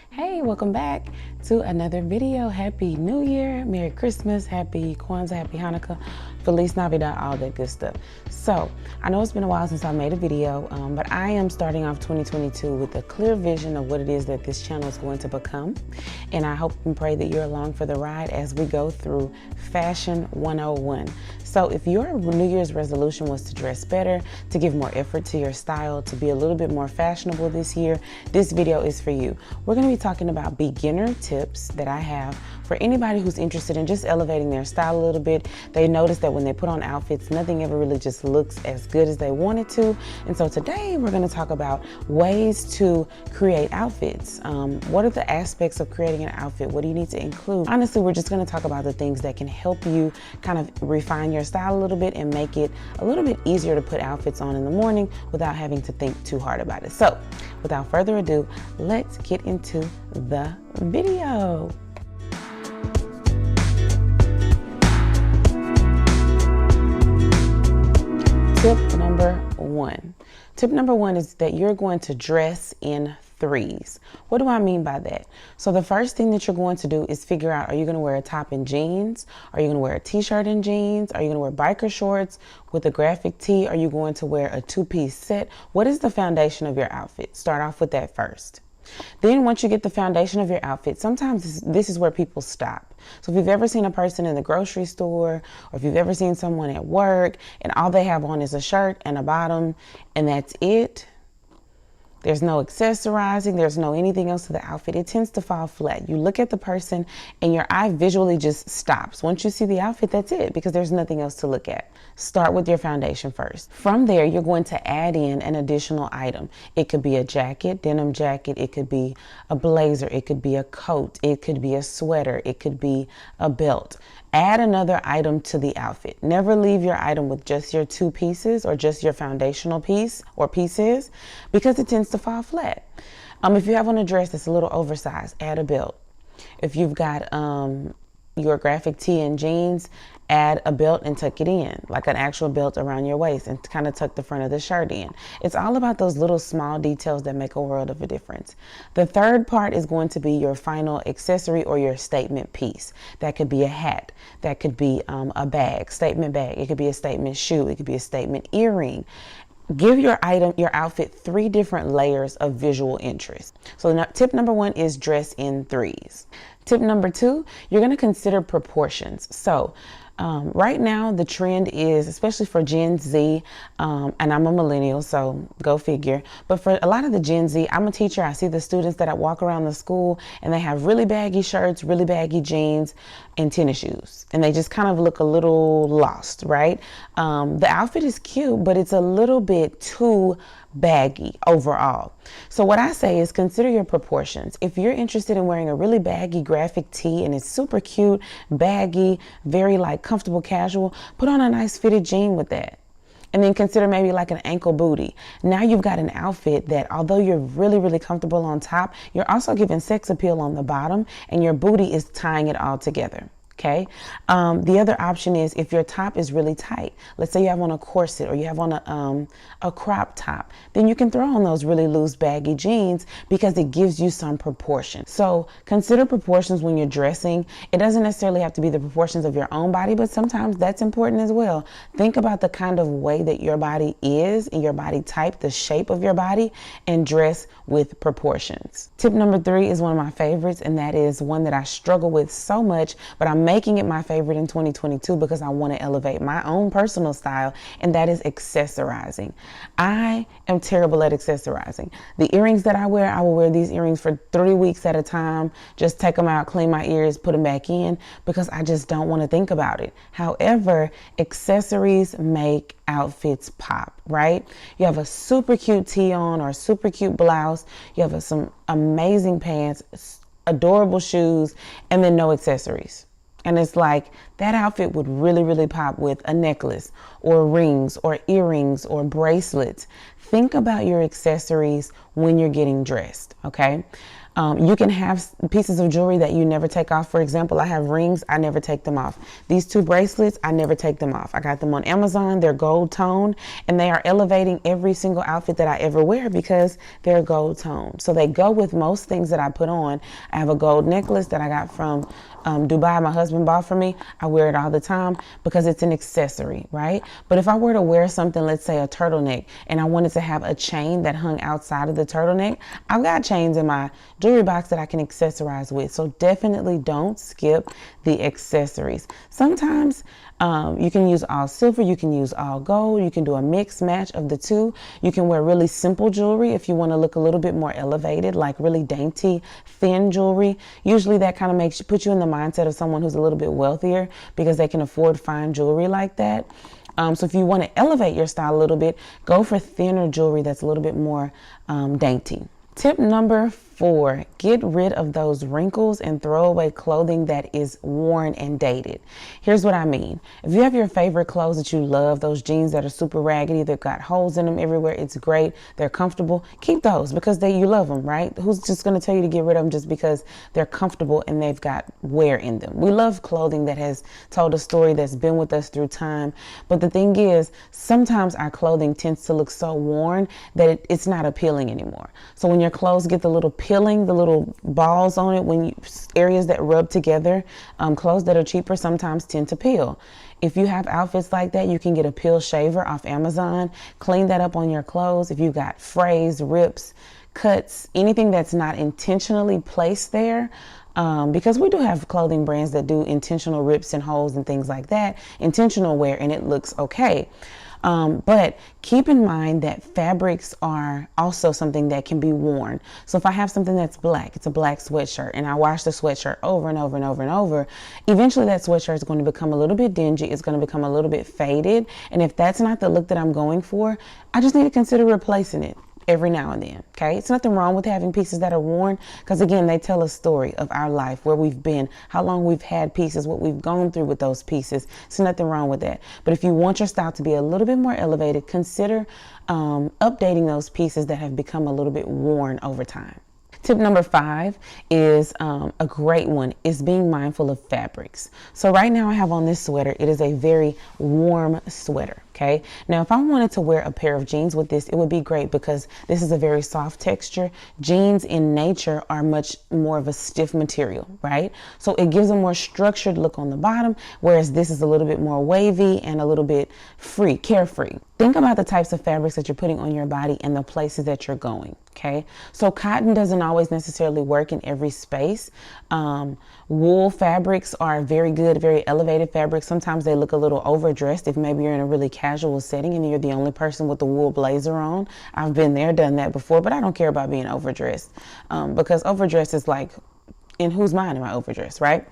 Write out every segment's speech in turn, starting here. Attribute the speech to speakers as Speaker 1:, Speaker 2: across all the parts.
Speaker 1: Hey, welcome back to another video. Happy New Year, Merry Christmas, Happy Kwanzaa, Happy Hanukkah, Feliz Navidad, all that good stuff. So, I know it's been a while since I made a video, but I am starting off 2022 with a clear vision of what it is that this channel is going to become. And I hope and pray that you're along for the ride as we go through Fashion 101. So if your New Year's resolution was to dress better, to give more effort to your style, to be a little bit more fashionable this year, this video is for you. We're going to be talking about beginner tips that I have for anybody who's interested in just elevating their style a little bit. They notice that when they put on outfits, nothing ever really just looks as good as they want it to. And so today we're going to talk about ways to create outfits. What are the aspects of creating an outfit? What do you need to include? Honestly, we're just going to talk about the things that can help you kind of refine your style a little bit and make it a little bit easier to put outfits on in the morning without having to think too hard about it. So without further ado, let's get into the video. Tip number one. Tip number one is that you're going to dress in threes. What do I mean by that? So the first thing that you're going to do is figure out, are you going to wear a top and jeans? Are you going to wear a t-shirt and jeans? Are you going to wear biker shorts with a graphic tee? Are you going to wear a two-piece set? What is the foundation of your outfit? Start off with that first. Then once you get the foundation of your outfit, sometimes this is where people stop. So if you've ever seen a person in the grocery store, or if you've ever seen someone at work and all they have on is a shirt and a bottom and that's it, there's no accessorizing, there's no anything else to the outfit, it tends to fall flat. You look at the person and your eye visually just stops. Once you see the outfit, that's it, because there's nothing else to look at. Start with your foundation first. From there, you're going to add in an additional item. It could be a jacket, denim jacket, it could be a blazer, it could be a coat, it could be a sweater, it could be a belt. Add another item to the outfit. Never leave your item with just your two pieces or just your foundational piece or pieces, because it tends to fall flat. If you have on a dress that's a little oversized, add a belt. If you've got your graphic tee and jeans, add a belt and tuck it in, like an actual belt around your waist, and kind of tuck the front of the shirt in. It's all about those little small details that make a world of a difference. The third part is going to be your final accessory or your statement piece. That could be a hat, that could be a bag, statement bag, it could be a statement shoe, it could be a statement earring. Give your outfit three different layers of visual interest. So tip number one is dress in threes. Tip number two, you're going to consider proportions. So right now, the trend is, especially for Gen Z, and I'm a millennial, so go figure. But for a lot of the Gen Z, I'm a teacher. I see the students that I walk around the school and they have really baggy shirts, really baggy jeans, and tennis shoes. And they just kind of look a little lost, right? The outfit is cute, but it's a little bit too baggy overall. So what I say is consider your proportions. If you're interested in wearing a really baggy graphic tee and it's super cute, baggy, very like comfortable casual, put on a nice fitted jean with that. And then consider maybe like an ankle booty. Now you've got an outfit that, although you're really, really comfortable on top, you're also giving sex appeal on the bottom, and your booty is tying it all together. Okay. The other option is if your top is really tight, let's say you have on a corset or you have on a crop top, then you can throw on those really loose baggy jeans because it gives you some proportion. So consider proportions when you're dressing. It doesn't necessarily have to be the proportions of your own body, but sometimes that's important as well. Think about the kind of way that your body is and your body type, the shape of your body, and dress with proportions. Tip number three is one of my favorites, and that is one that I struggle with so much, but I'm making it my favorite in 2022 because I want to elevate my own personal style, and that is accessorizing. I am terrible at accessorizing. The earrings that I will wear these earrings for 3 weeks at a time, just take them out, clean my ears, put them back in, because I just don't want to think about it. However, accessories make outfits pop, right? You have a super cute tee on or a super cute blouse, you have some amazing pants, adorable shoes, and then no accessories. And it's like that outfit would really, really pop with a necklace or rings or earrings or bracelets. Think about your accessories when you're getting dressed, okay? You can have pieces of jewelry that you never take off. For example, I have rings, I never take them off. These 2 bracelets, I never take them off. I got them on Amazon, they're gold toned, and they are elevating every single outfit that I ever wear because they're gold toned. So they go with most things that I put on. I have a gold necklace that I got from Dubai, my husband bought for me. I wear it all the time because it's an accessory, right? But if I were to wear something, let's say a turtleneck, and I wanted to have a chain that hung outside of the turtleneck, I've got chains in my jewelry box that I can accessorize with. So definitely don't skip the accessories. Sometimes you can use all silver, you can use all gold, you can do a mix match of the 2. You can wear really simple jewelry if you want to look a little bit more elevated, like really dainty, thin jewelry. Usually that kind of put you in the mindset of someone who's a little bit wealthier because they can afford fine jewelry like that. So if you want to elevate your style a little bit, go for thinner jewelry that's a little bit more dainty. Tip number 4, get rid of those wrinkles and throw away clothing that is worn and dated. Here's what I mean. If you have your favorite clothes that you love, those jeans that are super raggedy, they've got holes in them everywhere, it's great, they're comfortable, keep those because you love them, right? Who's just going to tell you to get rid of them just because they're comfortable and they've got wear in them? We love clothing that has told a story, that's been with us through time. But the thing is, sometimes our clothing tends to look so worn that it's not appealing anymore. So when your clothes get the little peeling, the little balls on it, areas that rub together, clothes that are cheaper sometimes tend to peel. If you have outfits like that, you can get a peel shaver off Amazon, clean that up on your clothes. If you've got frays, rips, cuts, anything that's not intentionally placed there, because we do have clothing brands that do intentional rips and holes and things like that, intentional wear, and it looks okay. But keep in mind that fabrics are also something that can be worn. So if I have something that's black, it's a black sweatshirt, and I wash the sweatshirt over and over and over and over, eventually that sweatshirt is going to become a little bit dingy. It's going to become a little bit faded. And if that's not the look that I'm going for, I just need to consider replacing it every now and then, okay? It's nothing wrong with having pieces that are worn because, again, they tell a story of our life, where we've been, how long we've had pieces, what we've gone through with those pieces. There's nothing wrong with that. But if you want your style to be a little bit more elevated, consider updating those pieces that have become a little bit worn over time. Tip number 5 is a great one, is being mindful of fabrics. So right now I have on this sweater. It is a very warm sweater. Okay. Now, if I wanted to wear a pair of jeans with this, it would be great because this is a very soft texture. Jeans in nature are much more of a stiff material, right? So it gives a more structured look on the bottom, whereas this is a little bit more wavy and a little bit free, carefree. Think about the types of fabrics that you're putting on your body and the places that you're going. Okay. So cotton doesn't always necessarily work in every space. Wool fabrics are very good, very elevated fabrics. Sometimes they look a little overdressed if maybe you're in a really casual setting and you're the only person with the wool blazer on. I've been there, done that before, but I don't care about being overdressed because overdressed is like, in whose mind am I overdressed, right?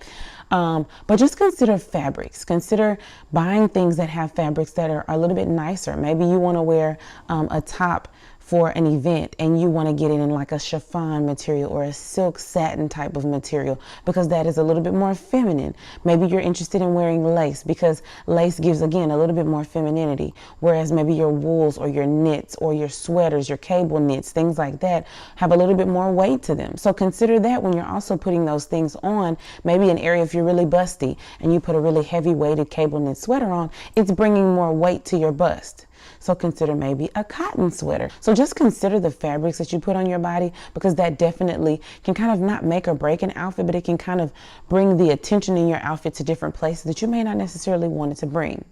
Speaker 1: But just consider fabrics. Consider buying things that have fabrics that are a little bit nicer. Maybe you want to wear a top for an event and you want to get it in like a chiffon material or a silk satin type of material because that is a little bit more feminine. Maybe you're interested in wearing lace because lace gives, again, a little bit more femininity, whereas maybe your wools or your knits or your sweaters, your cable knits, things like that have a little bit more weight to them. So consider that when you're also putting those things on. Maybe an area, if you're really busty and you put a really heavy weighted cable knit sweater on, it's bringing more weight to your bust. So consider maybe a cotton sweater. So just consider the fabrics that you put on your body because that definitely can kind of not make or break an outfit, but it can kind of bring the attention in your outfit to different places that you may not necessarily want it to bring.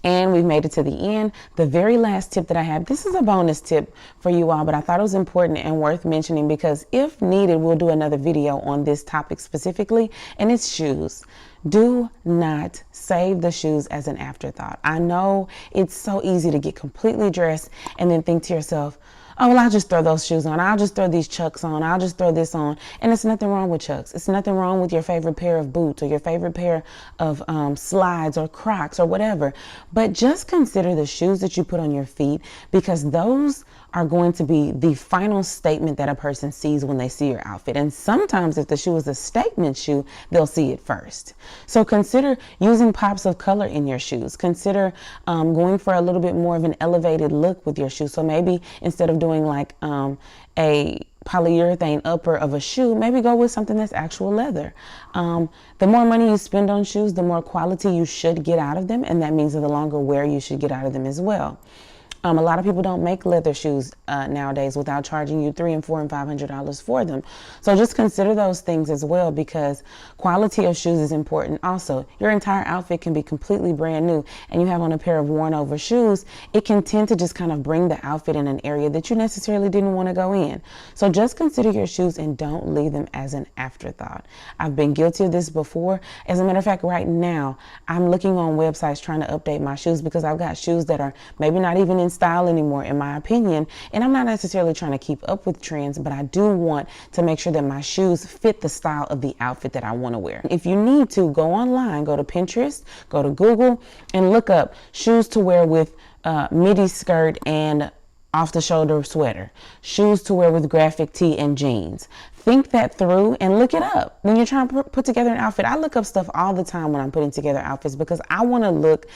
Speaker 1: And we've made it to the end. The very last tip that I have, this is a bonus tip for you all, but I thought it was important and worth mentioning because if needed, we'll do another video on this topic specifically, and it's shoes. Do not save the shoes as an afterthought. I know it's so easy to get completely dressed and then think to yourself, oh, well, I'll just throw those shoes on. I'll just throw these Chucks on. I'll just throw this on. And it's nothing wrong with Chucks. It's nothing wrong with your favorite pair of boots or your favorite pair of slides or Crocs or whatever. But just consider the shoes that you put on your feet because those are going to be the final statement that a person sees when they see your outfit. And sometimes if the shoe is a statement shoe, they'll see it first. So consider using pops of color in your shoes. Consider going for a little bit more of an elevated look with your shoes. So maybe instead of doing like a polyurethane upper of a shoe, maybe go with something that's actual leather. The more money you spend on shoes, the more quality you should get out of them, and that means that the longer wear you should get out of them as well. A lot of people don't make leather shoes nowadays without charging you $300 and $400 and $500 for them. So just consider those things as well, because quality of shoes is important. Also, your entire outfit can be completely brand new and you have on a pair of worn over shoes. It can tend to just kind of bring the outfit in an area that you necessarily didn't want to go in. So just consider your shoes and don't leave them as an afterthought. I've been guilty of this before. As a matter of fact, right now, I'm looking on websites trying to update my shoes because I've got shoes that are maybe not even in style anymore, in my opinion, and I'm not necessarily trying to keep up with trends, but I do want to make sure that my shoes fit the style of the outfit that I want to wear. If you need to, go online, go to Pinterest, go to Google, and look up shoes to wear with midi skirt and off the shoulder sweater, shoes to wear with graphic tee and jeans. Think that through and look it up when you're trying to put together an outfit. I look up stuff all the time when I'm putting together outfits because I want to look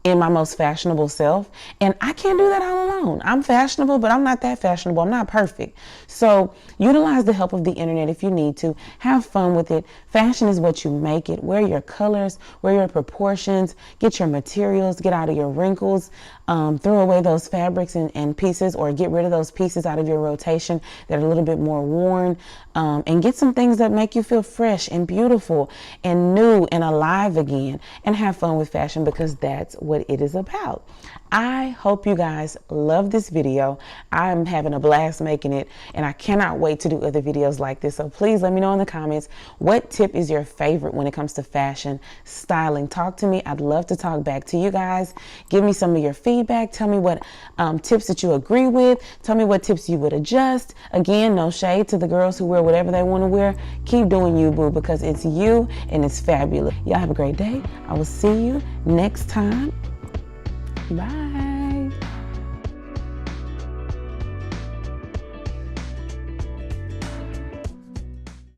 Speaker 1: in my most fashionable self, and I can't do that all alone. I'm fashionable, but I'm not that fashionable. I'm not perfect. So utilize the help of the internet if you need to. Have fun with it. Fashion is what you make it. Wear your colors, wear your proportions, get your materials, get out of your wrinkles, throw away those fabrics and pieces, or get rid of those pieces out of your rotation that are a little bit more worn, and get some things that make you feel fresh and beautiful and new and alive again, and have fun with fashion, because that's what it is about. I hope you guys love this video. I'm having a blast making it, and I cannot wait to do other videos like this. So please let me know in the comments, what tip is your favorite when it comes to fashion styling? Talk to me. I'd love to talk back to you guys. Give me some of your feedback. Tell me what tips that you agree with. Tell me what tips you would adjust. Again, no shade to the girls who wear whatever they want to wear. Keep doing you, boo, because it's you and it's fabulous. Y'all have a great day. I will see you next time. Bye.